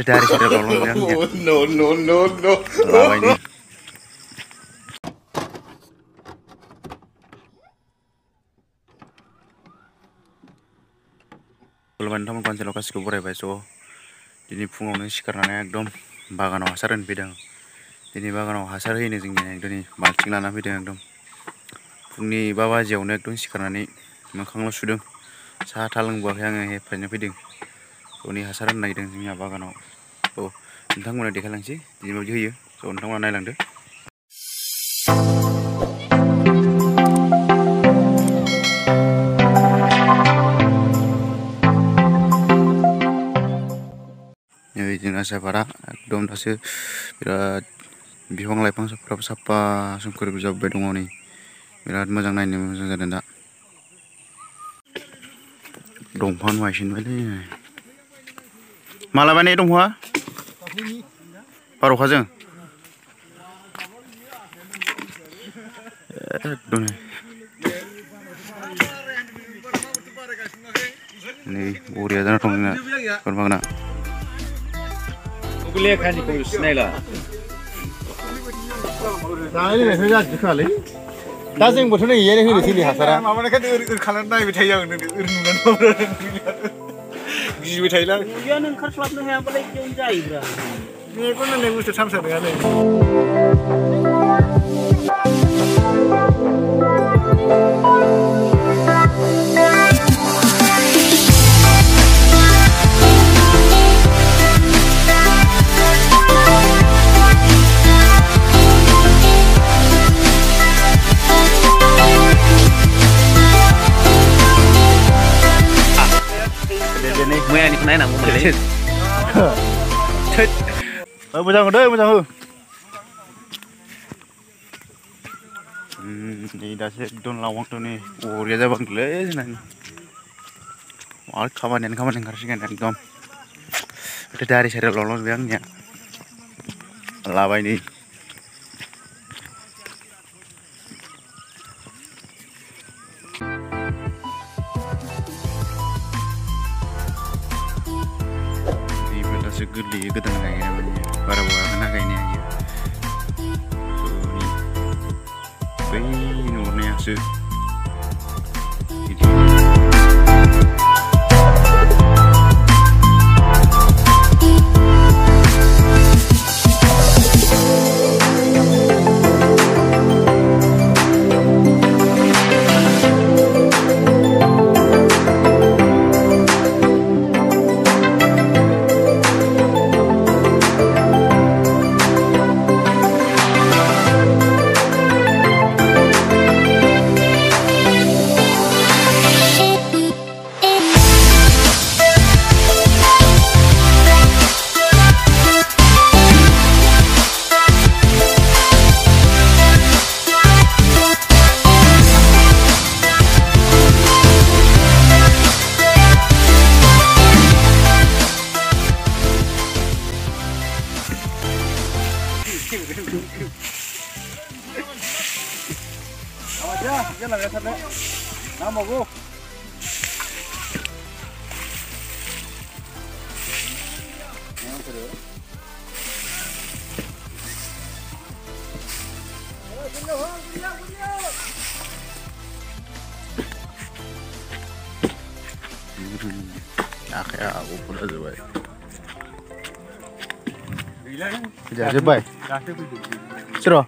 dari sini tolong ya. No. Lama ini. Kulman teman konser lokasi kubur ya so. Jadi fungawnya sikarnya ekdom Baganao Hasar fैदों. Ini Baganao Hasar ini जोंनि एकदम बाल्थिं लाना फैदों एकदम. फुंनि 5 बाजियावनो एकदम सिखारनानै मोखांल' सुदों. साहा था लोंबोआखै आङो हेफाजाब फैदों. नि हासार नायदों जोंनिया बागानाव. नोंथांमोना देखायलांसै दिनै माबायदि होयो. नोंथांमोना नायलांदो. नै जोंना साफारा एकदम दासो बिराद बिफां लाइफांफ्राबो साफा सोमखोर जाबोबाय दङ नै. बिराद मोजां नायनो मोजां जादों दा. दंफां बायसिनबायलै. माला बायनाय दंफाङा? बार'खाजों? एकदम नै बरिया जाना दं जोंना बागाना. लेखानिखौ सिनायला. जानाय लोंनायखौ जाजोबदो खोमालै. दा जोंबोथ' नै इयानो होनोसै नै हासारा. माबानायखाय ओरै खालामनानै नायबाय थायो आं ओरै नुनानै गिबाय थायोलां. इयानो ओंखारस्लाबनो हायाबालाय बेयावनो जायोब्रा. मेगन नायनाय बुस्थु थामसा नङालै. मैयानिखौ नायनांगौमोनलै. मोजां हो दे मोजां हो. नै दासो एकदम लावहांदों नै बरिया जाबांदोंलै जोंना. मार खामानियानो खामानि ओंखारसिगोन एकदम. दारि सारियाव लावलांजोब्बाय आंनिया. लाबाय नै. दासो गोरलैयै गोदान गायनाय बारा बावाखैना गायनाया बै नुहुरनायासो बिदि. Akhirnya aku pun ada baik. Jadi baik. Cerah.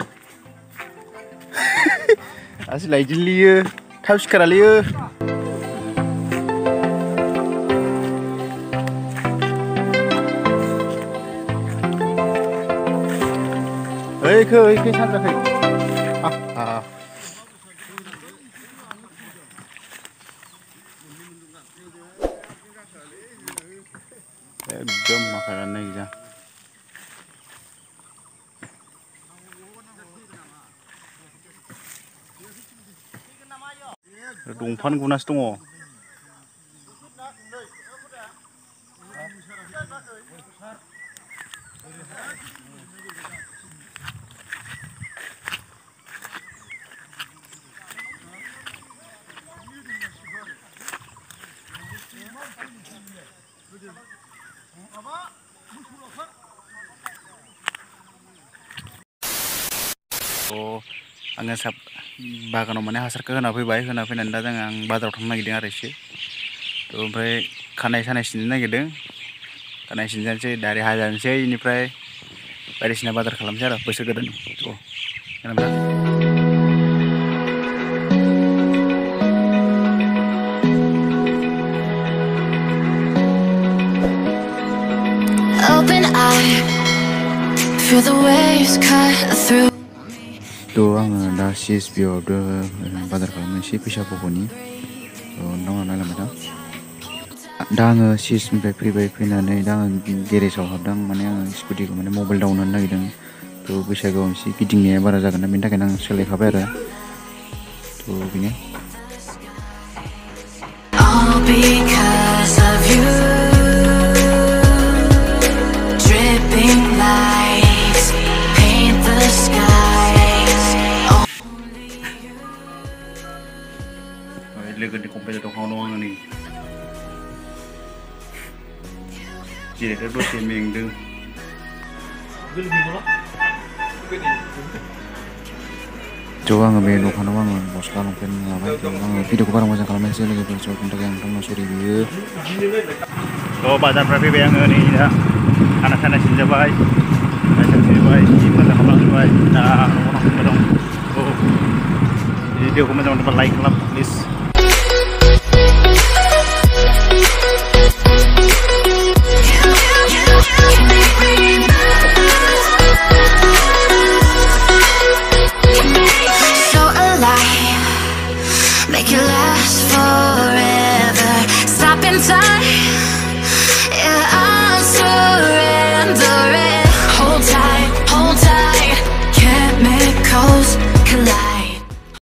Asal lagi jeli, tahu sekarang liya. Hei, santai hei. एकदम makanan nih ya. Dongpan gunas dong. आङो बागानाव माने हासारखौ होना फैबाय होना फैनानै दा आं बाजाराव थांनो नागिरदों आरो एसे ओमफ्राय खानाय सानाय सिननो नागिरदों खानाय सिनजानोसै दारि हाजानोसै बेनिफ्राय बायदिसिना बाजार खालामसै आरो बोसोर गोदाननि Open eye, feel the waves cut through. आङो दा CSB आव बाजार खालामनोसै फैसाफोरनि नोंथांमोना नायलांबाय दा आङो CSB निफ्राय फैनानै दा आङो गेरेजाव हाबदों माने आङो स्कुटिखौ माने मबाइल डाउन होनो नागिरदों बैसागोआव एसे गिदिंनाया बारा जागोन ना बेनि थाखायनो आं सोलायखाबाय आरो बेनो All because of you. Dripping lights paint the skies. लोगोनि कम्पिउटार दखानाव आङो नै जिरायना दसे मेंदों आङो बे दखानाव आङो गस्ला लंपेन्ट लाबाय आङो भिडिअखौ बारा मोजां खालामनायसै लोगोफोर बेनि थाखाय आं नोंथांनाव सरि बियो बाजारनिफ्राय फैबाय आङो नै दा खाना साना सिनजाबाय सिनबाय जि मोजां खालामजोब्बाय दा न'आव थांबाय दं भिडिअखौ मोजां मोनोबा लाइक खालाम प्लिज